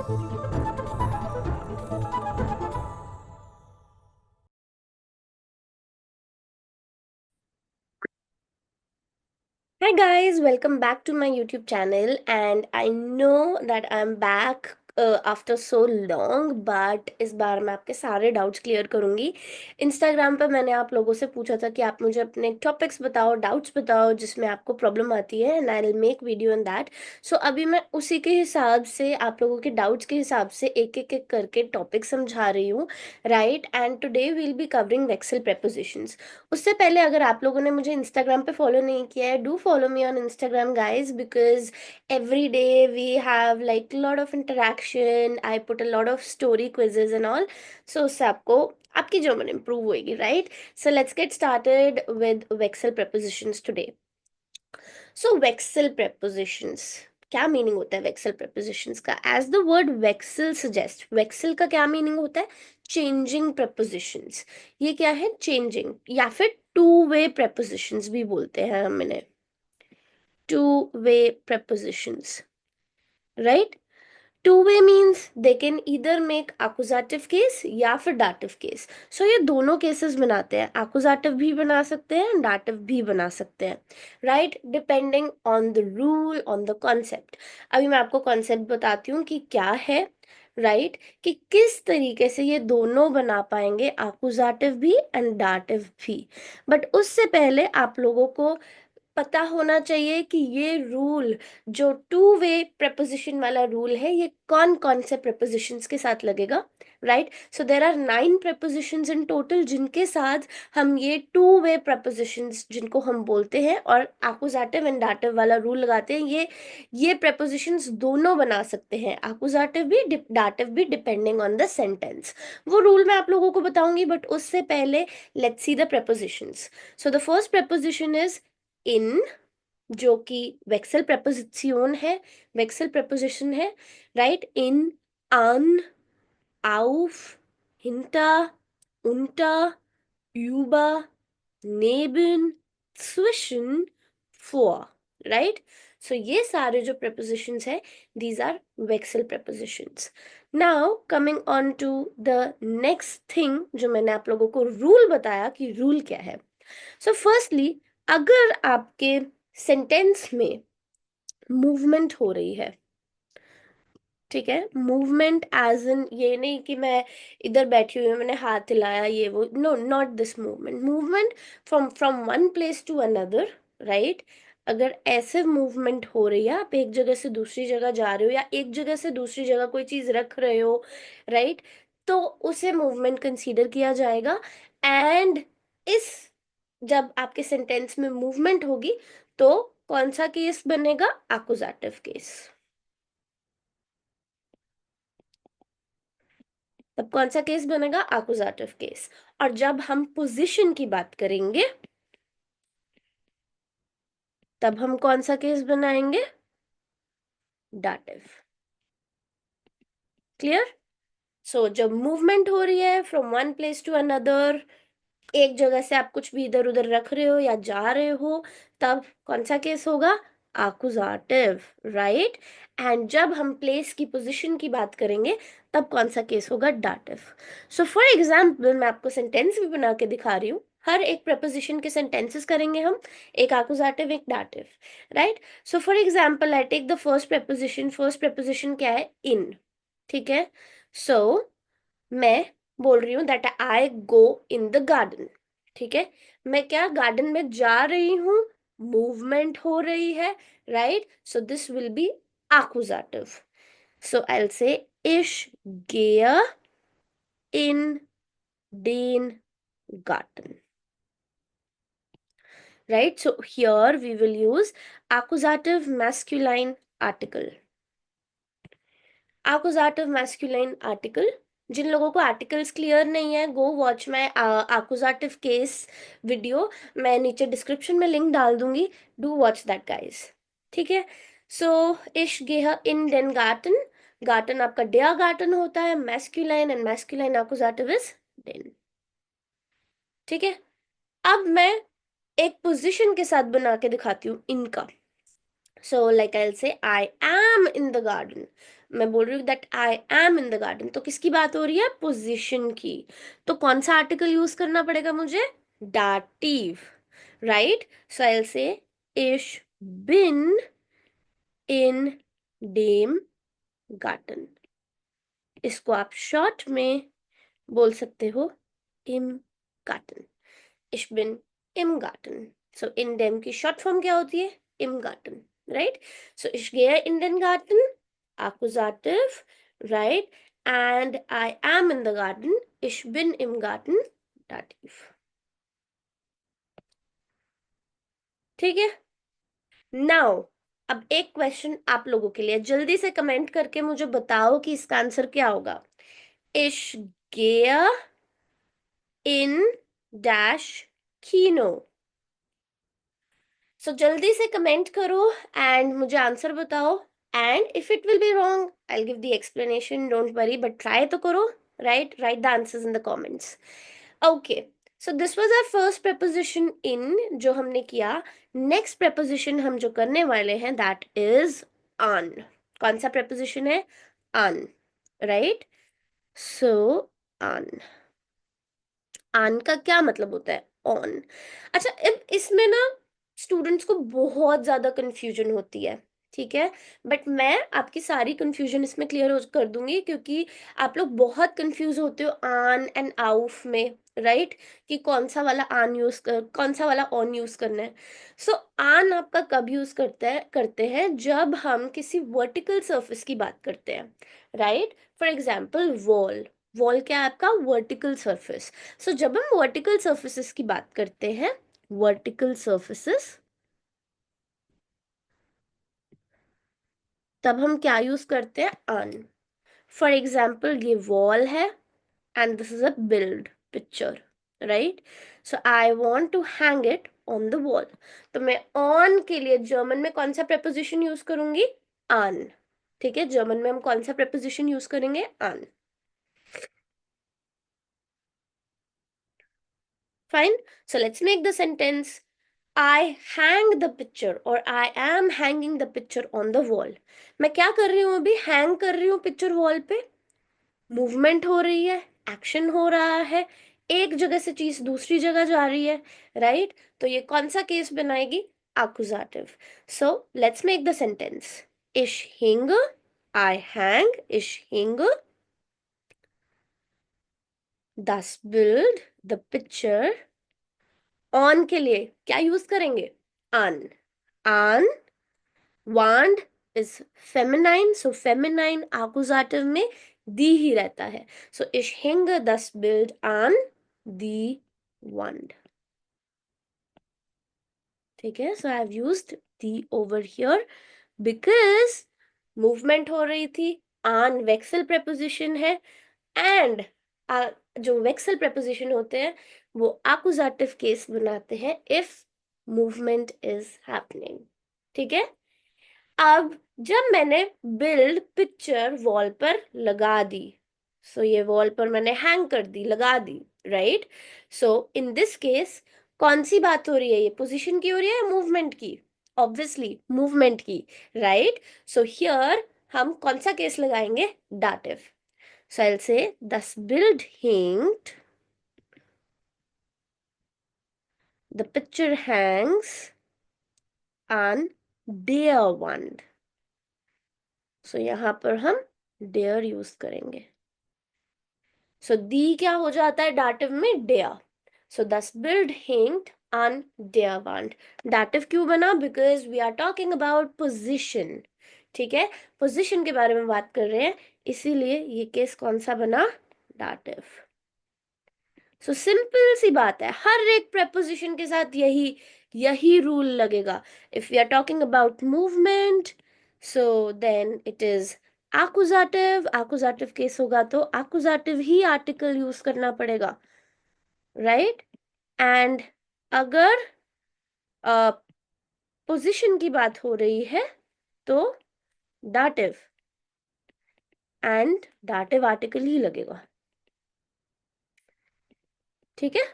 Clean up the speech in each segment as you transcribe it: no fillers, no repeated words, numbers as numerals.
Hi guys, welcome back to my YouTube channel. And I know that I'm back after so long, but इस बार मैं आपके सारे doubts clear करूंगी। Instagram पे मैंने आप लोगों से पूछा था कि आप मुझे अपने टॉपिक्स बताओ, डाउट्स बताओ जिसमें आपको प्रॉब्लम आती है, and I will make video in that. So अभी मैं उसी के हिसाब से, आप लोगों के डाउट्स के हिसाब से एक एक एक करके टॉपिक समझा रही हूँ, right. And today we'll be covering वेक्सल prepositions। उससे पहले अगर आप लोगों ने मुझे इंस्टाग्राम पे फॉलो नहीं किया है, do follow me on Instagram guys, because every day we have like lot of interaction, I put a lot of story quizzes and all. So उससे आपको आपकी जर्मन इंप्रूव होएगी, right. So let's get started with वेक्सल prepositions today. So वेक्सल prepositions, क्या meaning होता है वेक्सल prepositions का? एज द वर्ड वेक्सल सजेस्ट, वेक्सल का क्या मीनिंग होता है? Changing prepositions। ये क्या है? चेंजिंग, या फिर टू वे prepositions भी बोलते हैं हम इन्हें, two way prepositions, right. Two way means they can either make accusative case या फिर dative केस। सो ये दोनों केसेस बनाते हैं, accusative भी बना सकते हैं, dative भी बना सकते हैं, right, depending on the rule, on the concept. अभी मैं आपको कॉन्सेप्ट बताती हूँ कि क्या है, राइट, कि किस तरीके से ये दोनों बना पाएंगे, accusative भी एंड dative भी। बट उससे पहले आप लोगों को पता होना चाहिए कि ये रूल, जो टू वे preposition वाला रूल है, ये कौन कौन से prepositions के साथ लगेगा, right. So there are 9 prepositions in total जिनके साथ हम ये टू वे prepositions, जिनको हम बोलते हैं और accusative एंड dative वाला रूल लगाते हैं, ये prepositions दोनों बना सकते हैं, accusative भी dative भी, डिपेंडिंग ऑन द सेंटेंस। वो रूल मैं आप लोगों को बताऊंगी, बट उससे पहले let's see the prepositions। So the first preposition is इन, जो कि वेक्सल preposition है, वेक्सल preposition है, राइट। इन, an, auf, hinter, unter, über, neben, zwischen, vor, right. So ये सारे जो prepositions है, these are वेक्सल prepositions। Now coming on to the next thing, जो मैंने आप लोगों को रूल बताया कि रूल क्या है। सो फर्स्टली, अगर आपके सेंटेंस में मूवमेंट हो रही है, ठीक है, मूवमेंट एज इन ये नहीं कि मैं इधर बैठी हुई हूँ, मैंने हाथ हिलाया, ये वो, no, not this movement, movement from from one place to another, right. अगर ऐसे मूवमेंट हो रही है, आप एक जगह से दूसरी जगह जा रहे हो या एक जगह से दूसरी जगह कोई चीज रख रहे हो, राइट, तो उसे मूवमेंट कंसीडर किया जाएगा। एंड इस, जब आपके सेंटेंस में मूवमेंट होगी, तो कौन सा केस बनेगा? Accusative case. तब कौन सा केस बनेगा? Accusative case. और जब हम पोजीशन की बात करेंगे, तब हम कौन सा केस बनाएंगे? डाटिव। क्लियर? सो जब मूवमेंट हो रही है from one place to another, एक जगह से आप कुछ भी इधर उधर रख रहे हो या जा रहे हो, तब कौन सा केस होगा? Accusative, right. एंड जब हम प्लेस की पोजीशन की बात करेंगे, तब कौन सा केस होगा? डाटिव। सो फॉर एग्जाम्पल, मैं आपको सेंटेंस भी बना के दिखा रही हूँ, हर एक preposition के सेंटेंसेस करेंगे हम, एक एक्यूजेटिव एक dative, right. So for example I take the first preposition, first preposition क्या है? इन, ठीक है। सो मैं बोल रही हूँ that I go in the garden, ठीक है। मैं क्या गार्डन में जा रही हूँ, मूवमेंट हो रही है, right. So this will be accusative. So I will say ich gehe in den garten, right? So here we will use accusative masculine article, accusative masculine article। जिन लोगों को आर्टिकल्स क्लियर नहीं है, go watch my accusative case video, मैं नीचे description में link डाल दूंगी, do watch that guys, ठीक है। सो इश गेह इन डेन गार्टन, गार्टन आपका डेयर गार्टन होता है, masculine, and masculine accusative is डेन, ठीक है। अब मैं एक पोजीशन के साथ बना के दिखाती हूँ इनका, सो लाइक आई से I am in the garden, मैं बोल रही हूँ that I am in the garden, तो किसकी बात हो रही है? पोजिशन की। तो कौन सा आर्टिकल यूज करना पड़ेगा मुझे? Dative, right? सो आई से इश बिन इन डेम गार्डन। इसको आप शॉर्ट में बोल सकते हो इम garden. Ich bin im Garten. So in dem की short form क्या होती है? Im Garten, right? So ich gehe in den Garten, Akkusativ, right? And I am in the garden. Ich bin im Garten, Dativ. ठीक है? Now अब एक question आप लोगों के लिए, जल्दी से कमेंट करके मुझे बताओ कि इसका आंसर क्या होगा। Ich gehe in dash Kino. सो जल्दी से कमेंट करो एंड मुझे आंसर बताओ। And if it will be wrong I give the explanation, don't worry, but try तो करो, right? Right the answers in the comments. Okay, so this was our first preposition in, जो हमने किया। Next preposition हम जो करने वाले हैं दैट इज on। कौन सा preposition है? on, right? सो on, आन का क्या मतलब होता है? ऑन। अच्छा, अब इसमें ना स्टूडेंट्स को बहुत ज्यादा कंफ्यूजन होती है, ठीक है? बट मैं आपकी सारी कंफ्यूजन इसमें क्लियर कर दूंगी, क्योंकि आप लोग बहुत कंफ्यूज होते हो आन एंड आउफ में, राइट? कि कौन सा वाला आन यूज कर, कौन सा वाला ऑन यूज करना है। सो आन आपका कब यूज करते हैं जब हम किसी वर्टिकल सरफेस की बात करते हैं, right? For example wall. Wall क्या है आपका? Vertical surface. सो जब हम वर्टिकल सर्फेसिस की बात करते हैं, वर्टिकल सर्फेसिस, तब हम क्या यूज करते हैं? ऑन। फॉर एग्जाम्पल ये वॉल है and this is a build picture, right? So I want to hang it on the wall. तो मैं ऑन के लिए जर्मन में कौन सा preposition यूज करूंगी? ऑन। ठीक है, जर्मन में हम कौन सा preposition यूज करेंगे? On. Fine. So let's make the sentence. I hang the picture or I am hanging the picture on the wall. मैं क्या कर रही हूँ अभी? हैंग कर रही हूँ पिक्चर वॉल पे। मूवमेंट हो रही है, एक्शन हो रहा है, एक जगह से चीज दूसरी जगह जा रही है, राइट? तो ये कौन सा केस बनाएगी? Accusative. So let's make the sentence. Ich hinge, I hang, ich hinge das Bild, the picture। On के लिए क्या यूज करेंगे? अन। अन वांड इज फेमिनाइन, सो फेमिनाइन आकुजाटिव में दी ही रहता है। सो ich hänge das Bild an die Wand। ठीक है, सो आई हैव यूज्ड दी ओवर हियर बिकॉज मूवमेंट हो रही थी। आन वेक्सल preposition है एंड जो वेक्सल preposition होते हैं वो accusative केस बनाते हैं इफ मूवमेंट इज हैपनिंग। ठीक है, अब जब मैंने बिल्ड पिक्चर वॉल पर लगा दी, सो ये वॉल पर मैंने हैंग कर दी, लगा दी, right? So in this case कौन सी बात हो रही है? ये पोजीशन की हो रही है या मूवमेंट की? ऑब्वियसली मूवमेंट की, राइट? सो हियर हम कौन सा केस लगाएंगे? Dative. So I'll say das Bild hängt, the picture hangs on der Wand। So यहाँ पर हम der यूज करेंगे। So दी क्या हो जाता है डाटिव में? der। So das Bild hängt on der Wand। Dative क्यों बना? Because we are talking about position। ठीक है, पोजिशन के बारे में बात कर रहे हैं, इसीलिए ये केस कौन सा बना? डाटिव। सो सिंपल सी बात है, हर एक preposition के साथ यही यही रूल लगेगा। If we are talking about movement, so then it is accusative। accusative case होगा तो accusative ही आर्टिकल यूज करना पड़ेगा, राइट? एंड अगर पोजिशन की बात हो रही है तो डाटिव, एंड डाटिव आर्टिकल ही लगेगा। ठीक है,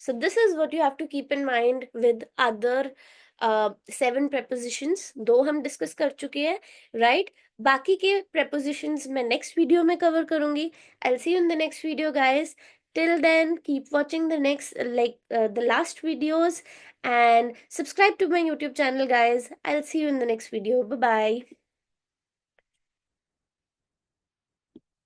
so this is what you have to keep in mind with other 7 prepositions, 2 हम डिस्कस कर चुके हैं, राइट? बाकी के prepositions मैं नेक्स्ट वीडियो में कवर करूंगी. I'll see you in the next video, guys. Till then, keep watching the next, the last videos, and subscribe to my YouTube channel, guys. I'll see you in the next video. Bye bye.